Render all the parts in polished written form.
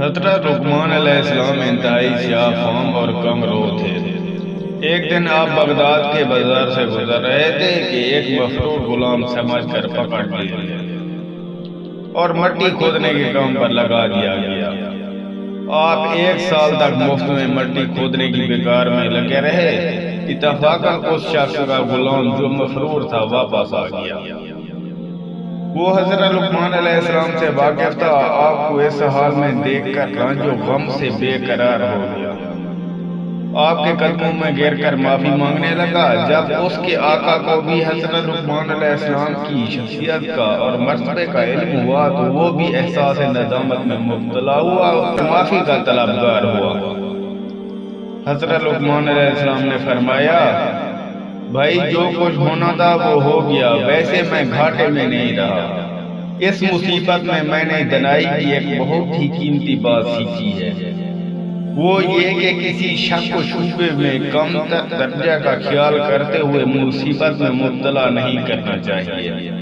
حضرت لقمان علیہ السلام انتہائی سیاہ فام اور کم رو تھے۔ ایک دن آپ بغداد کے بازار سے گزر رہے تھے کہ ایک مفرور غلام سمجھ کر پکڑ لیے اور مٹی کھودنے کے کام پر لگا دیا گیا۔ آپ 1 سال تک مفت میں مٹی کھودنے کی بیکار میں لگے رہے۔ اتفاقاً اس شخص کا غلام جو مفرور تھا واپس آ گیا۔ وہ حضرت لقمان علیہ السلام سے واقف تھا۔ آپ کو اس حال میں دیکھ کر رنج و غم سے بے قرار ہو گیا۔ آپ کے قدموں میں گر کر معافی مانگنے لگا۔ جب اس کے آقا کو بھی حضرت لقمان علیہ السلام کی شخصیت کا اور مرتبے کا علم ہوا تو وہ بھی احساس ندامت میں مبتلا ہوا اور معافی کا طلبگار ہوا۔ حضرت لقمان علیہ السلام نے فرمایا، بھائی جو کچھ ہونا تھا وہ ہو گیا، ویسے میں گھاٹے میں نہیں رہا۔ اس مصیبت میں نے دنائی کی ایک بہت ہی قیمتی بات سیکھی ہے، وہ یہ کہ کسی شک و شبہ میں کم درجہ کا خیال کرتے ہوئے مصیبت میں مبتلا نہیں کرنا چاہیے۔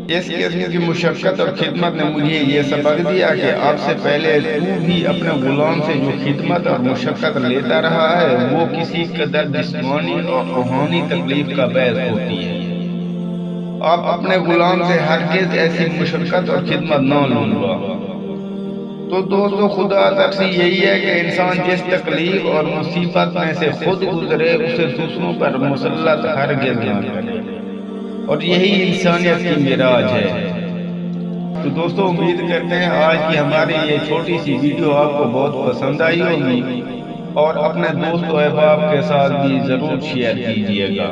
اس قسم کی مشقت اور خدمت نے مجھے یہ سبق دیا کہ اب سے پہلے تو بھی اپنے غلام سے جو خدمت اور مشقت لیتا رہا ہے وہ کسی قدر جسمانی اور روحانی تکلیف کا باعث ہوتی ہے۔ اب اپنے غلام سے ہرگز ایسی مشقت اور خدمت نہ لوں گا۔ تو دوستو، خدا ترسی یہی ہے کہ انسان جس تکلیف اور مصیبت میں سے خود گزرے اسے دوسروں پر مسلط ہرگز نہ کرے، اور یہی انسانیت کی معراج ہے۔ تو دوستو، امید کرتے ہیں آج کی ہماری یہ چھوٹی سی ویڈیو آپ کو بہت پسند آئی ہوگی، اور اپنے دوست و احباب کے ساتھ بھی ضرور شیئر کیجیے گا۔